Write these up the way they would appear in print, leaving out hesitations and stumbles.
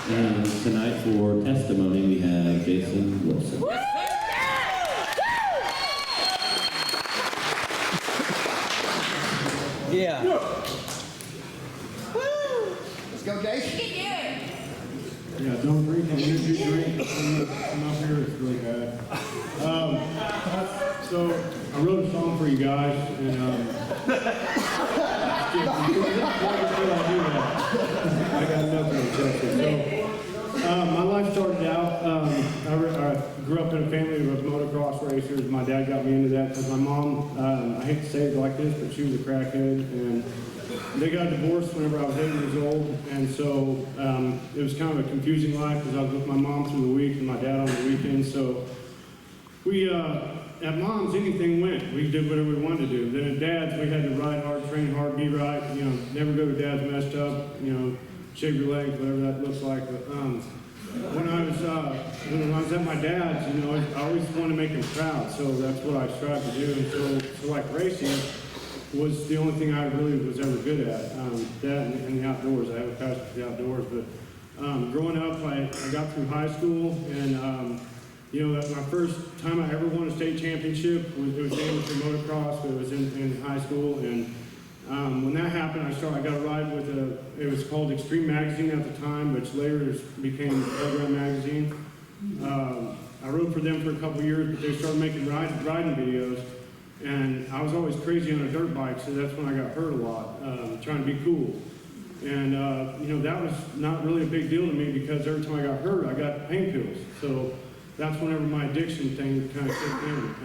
And tonight for testimony, we have Jason Wilson. Yeah. Let's go, Jason. Yeah, don't drink and if you drink, come up here, it's really bad. So I wrote a song for you guys, and I got nothing to tell you. So my life started out, I grew up in a family of motocross racers. My dad got me into that because my mom, I hate to say it like this, but she was a crackhead, and they got divorced whenever I was 8 years old, and so it was kind of a confusing life because I was with my mom through the week and my dad on the weekends. So we, at mom's, anything went. We did whatever we wanted to do. Then at dad's, we had to ride hard, train hard, be right. You know, never go to dad's messed up. You know, shave your legs, whatever that looks like. But when I was at my dad's, you know, I always wanted to make him proud. So that's what I strived to do. And so like racing was the only thing I really was ever good at. That and the outdoors. I have a passion for the outdoors. But growing up, I got through high school, and you know, my first time I ever won a state championship it was amateur motocross. But it was in high school, and when that happened, I got a ride with it was called Extreme Magazine at the time, which later became Program Magazine. I rode for them for a couple years, but they started making riding videos. And I was always crazy on a dirt bike, so that's when I got hurt a lot, trying to be cool. And, you know, that was not really a big deal to me because every time I got hurt, I got pain pills. So that's whenever my addiction thing kind of kicked in.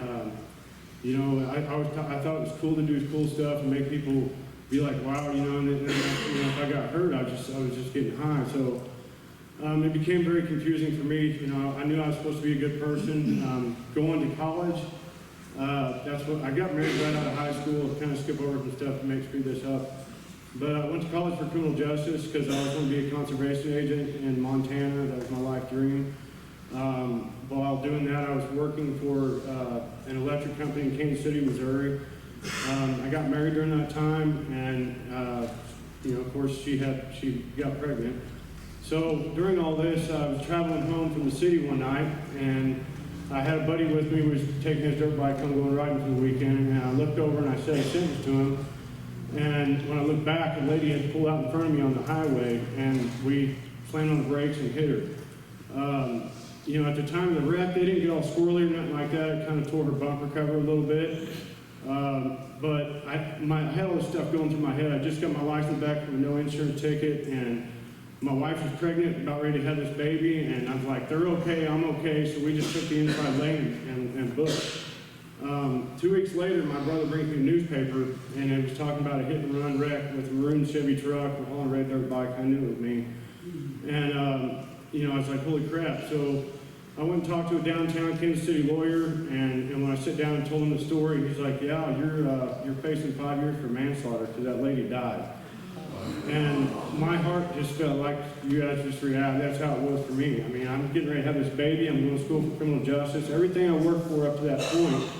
You know, I thought it was cool to do cool stuff and make people be like, wow, you know, and you know, if I got hurt, I was just getting high. So it became very confusing for me. You know, I knew I was supposed to be a good person. Going to college, that's what I got married right out of high school. Kind of skip over some stuff to make screw this up. But I went to college for criminal justice because I was going to be a conservation agent in Montana. That was my life dream. While doing that, I was working for an electric company in Kansas City, Missouri. I got married during that time, and you know, of course, she got pregnant. So during all this, I was traveling home from the city one night, and I had a buddy with me who was taking his dirt bike home, going riding for the weekend, and I looked over and I said a sentence to him. And when I looked back, a lady had pulled out in front of me on the highway, and we slammed on the brakes and hit her. You know, at the time of the wreck, they didn't get all squirrely or nothing like that. It kind of tore her bumper cover a little bit. But I had all this stuff going through my head. I just got my license back from a no insurance ticket, and my wife was pregnant, about ready to have this baby, and I was like, they're okay, I'm okay, so we just took the inside lane and booked. 2 weeks later, my brother brings me a newspaper, and it was talking about a hit-and-run wreck with a maroon Chevy truck, a hauling red dirt bike. I knew it was me. And, you know, I was like, holy crap. So I went and talked to a downtown Kansas City lawyer, and when I sat down and told him the story, he's like, yeah, you're facing 5 years for manslaughter because that lady died. And my heart just felt like you guys just react. That's how it was for me. I mean, I'm getting ready to have this baby. I'm going to school for criminal justice. Everything I worked for up to that point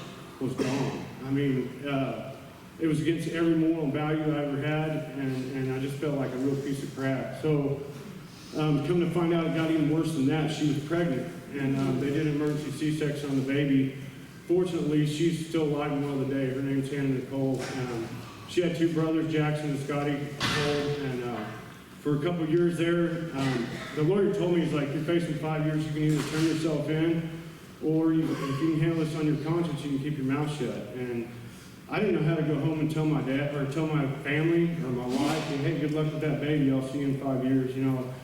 was gone. I mean, it was against every moral value I ever had, and I just felt like a real piece of crap. So, come to find out, it got even worse than that. She was pregnant, and they did an emergency C-section on the baby. Fortunately, she's still alive and well today. Her name's Hannah Nicole. She had two brothers, Jackson and Scotty Nicole, and for a couple of years there, the lawyer told me, he's like, you're facing 5 years, you can either turn yourself in, or if you can handle this on your conscience, you can keep your mouth shut. And I didn't know how to go home and tell my dad, or tell my family, or my wife, hey, good luck with that baby, I'll see you in 5 years, you know.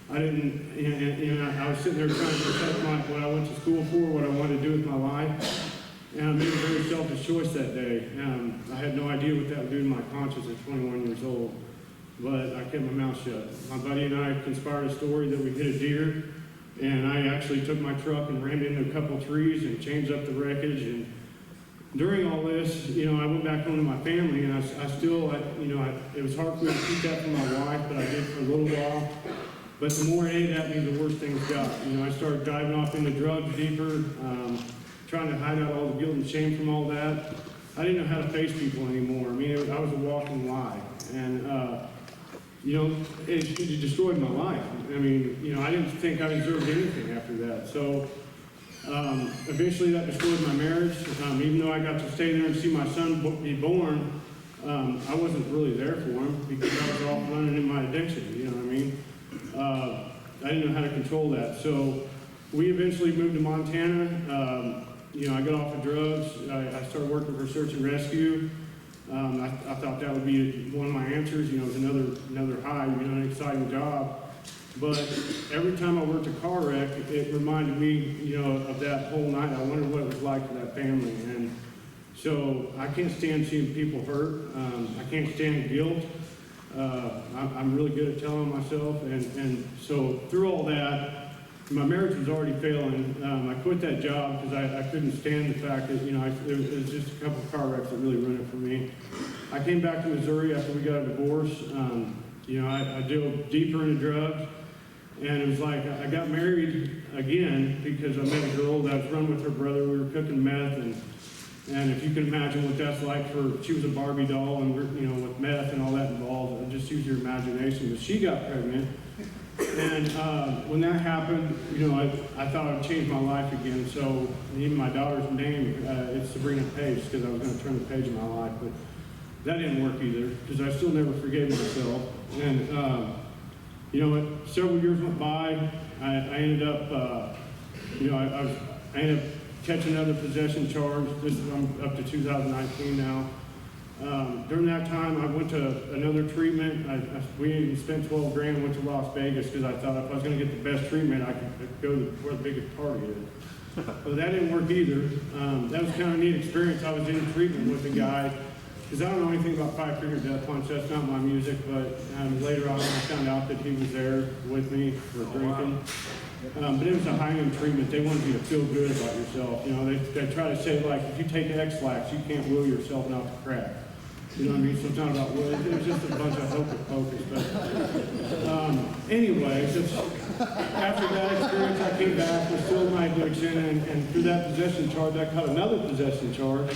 I didn't, you know, I was sitting there trying to protect what I went to school for, what I wanted to do with my life. And I made a very selfish choice that day. I had no idea what that would do to my conscience at 21 years old, but I kept my mouth shut. My buddy and I conspired a story that we hit a deer, and I actually took my truck and rammed into a couple trees and changed up the wreckage. And during all this, you know, I went back home to my family, and I still, you know, it was hard for me to keep that from my wife, but I did for a little while. But the more it ate at me, the worse things got. You know, I started diving off into drugs deeper, trying to hide out all the guilt and shame from all that. I didn't know how to face people anymore. I mean, I was a walking lie. And you know, it destroyed my life. I mean, you know, I didn't think I deserved anything after that. So eventually that destroyed my marriage. Even though I got to stay there and see my son be born, I wasn't really there for him because I was off running in my addiction, you know what I mean? I didn't know how to control that. So we eventually moved to Montana. You know, I got off of drugs. I started working for Search and Rescue. I thought that would be one of my answers. You know, it was another high, you know, an exciting job. But every time I worked a car wreck, it reminded me, you know, of that whole night. I wondered what it was like for that family. And so I can't stand seeing people hurt. I can't stand guilt. I'm really good at telling myself. And so through all that, my marriage was already failing. I quit that job because I couldn't stand the fact that, you know, it was just a couple of car wrecks that really ruined it for me. I came back to Missouri after we got a divorce. You know, I dove deeper into drugs. And it was like, I got married again because I met a girl that was running with her brother. We were cooking meth, and if you can imagine what that's like she was a Barbie doll, and you know, with meth and all that involved, just use your imagination. But she got pregnant, and when that happened, you know, I thought I'd change my life again. So even my daughter's name, it's Sabrina Page, because I was going to turn the page in my life, but that didn't work either, because I still never forgave myself. And you know, several years went by. I ended up, you know, I ended up catching another possession charge. I'm up to 2019 now. During that time, I went to another treatment. We spent 12 grand, went to Las Vegas because I thought if I was going to get the best treatment, I could go to where the biggest party is. But that didn't work either. That was kind of a neat experience. I was in treatment with a guy, because I don't know anything about Five Finger Death Punch. That's not my music, but later on I found out that he was there with me for drinking. But it was a high-end treatment. They wanted you to feel good about yourself. You know, they try to say, like, if you take X-Lax, you can't will yourself not to crack. You know what I mean? So it's not about will. It was just a bunch of hocus pocus. But anyway, just after that experience, I came back with still my addiction, and through that possession charge, I caught another possession charge.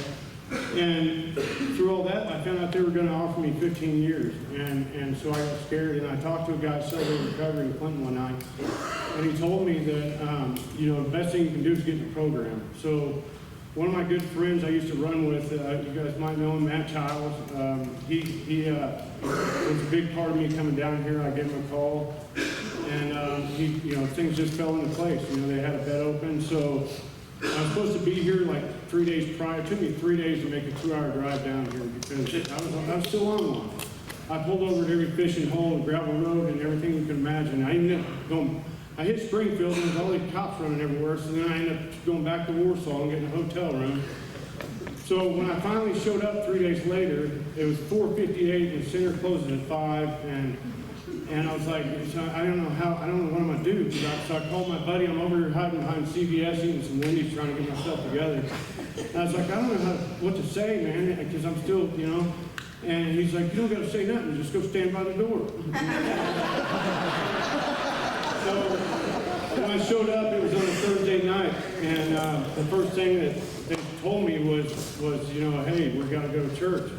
And through all that, I found out they were going to offer me 15 years. And so I got scared, and I talked to a guy celebrating recovery in Clinton one night, and he told me that, you know, the best thing you can do is get in the program. So one of my good friends I used to run with, you guys might know him, Matt Childs, he was a big part of me coming down here. I gave him a call, and you know, things just fell into place. You know, they had a bed open, so I was supposed to be here like 3 days prior. It took me 3 days to make a 2-hour drive down here because I was still on one. I pulled over at every fishing hole and gravel road and everything you can imagine. I hit Springfield and there's all these cops running everywhere, so then I ended up going back to Warsaw and getting a hotel room. So when I finally showed up 3 days later, it was 4:58 and the center closes at 5, and I was like, so I don't know what I'm gonna do. So I called my buddy. I'm over here hiding behind CVS eating some Wendy's, trying to get myself together. And I was like, I don't know what to say, man, because I'm still, you know. And he's like, you don't gotta say nothing. Just go stand by the door. So when I showed up, it was on a Thursday night, and the first thing that they told me was, you know, hey, we're gonna go to church.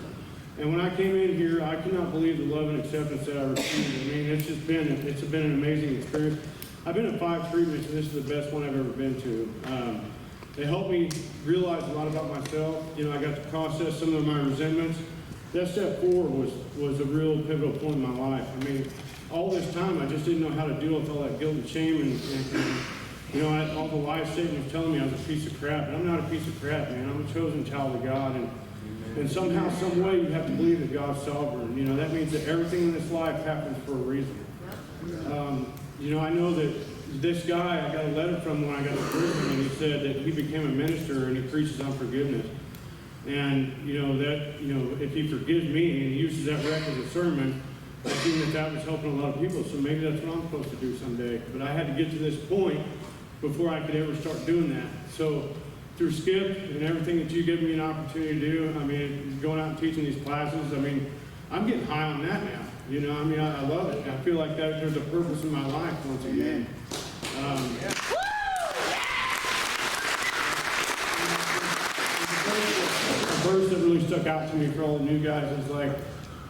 And when I came in here, I could not believe the love and acceptance that I received. I mean, it's been an amazing experience. I've been in 5 treatments, and this is the best one I've ever been to. They helped me realize a lot about myself. You know, I got to process some of my resentments. That step forward was a real pivotal point in my life. I mean, all this time, I just didn't know how to deal with all that guilt and shame, and you know, all the lies Satan was telling me I was a piece of crap. And I'm not a piece of crap, man. I'm a chosen child of God, and somehow, some way, you have to believe that God's sovereign. You know, that means that everything in this life happens for a reason. You know, I know that this guy, I got a letter from when I got to prison, and he said that he became a minister and he preaches on forgiveness. And, you know, if he forgives me and he uses that wreck as a sermon, I think that was helping a lot of people. So maybe that's what I'm supposed to do someday. But I had to get to this point before I could ever start doing that. So through Skip and everything that you give me an opportunity to do, I mean, going out and teaching these classes, I mean, I'm getting high on that now. You know, I mean, I love it. I feel like that there's a purpose in my life once again. A verse that really stuck out to me for all the new guys is like,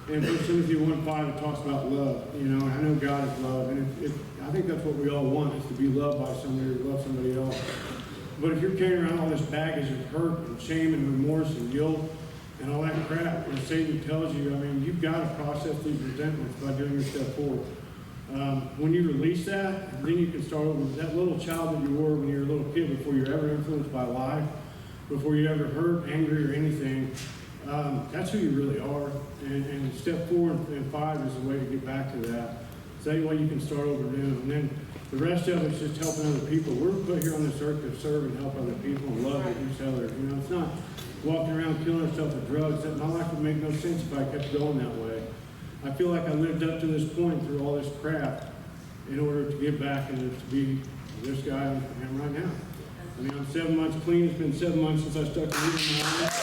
And 1 Timothy 1:5, it talks about love. You know, I know God is love, and I think that's what we all want, is to be loved by somebody or love somebody else. But if you're carrying around all this baggage of hurt and shame and remorse and guilt and all that crap, and Satan tells you, I mean, you've got to process these resentments by doing your step forward. When you release that, then you can start over. That little child that you were when you were a little kid, before you're ever influenced by life, before you ever hurt, angry, or anything, that's who you really are. And step 4 and 5 is the way to get back to that. So that way you can start over new. And then the rest of it's just helping other people. We're put here on this earth to serve and help other people and love each other. You know, it's not walking around killing ourselves with drugs. My life would make no sense if I kept going that way. I feel like I lived up to this point through all this crap in order to get back and to be this guy I am right now. I mean, I'm 7 months clean. It's been 7 months since I stuck the needle in my eye.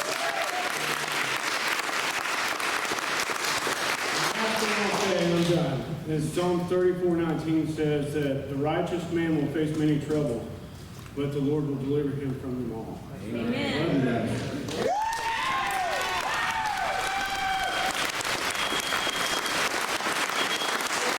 I'm done. As Psalm 34:19 says that the righteous man will face many troubles, but the Lord will deliver him from them all. Amen. Love you guys.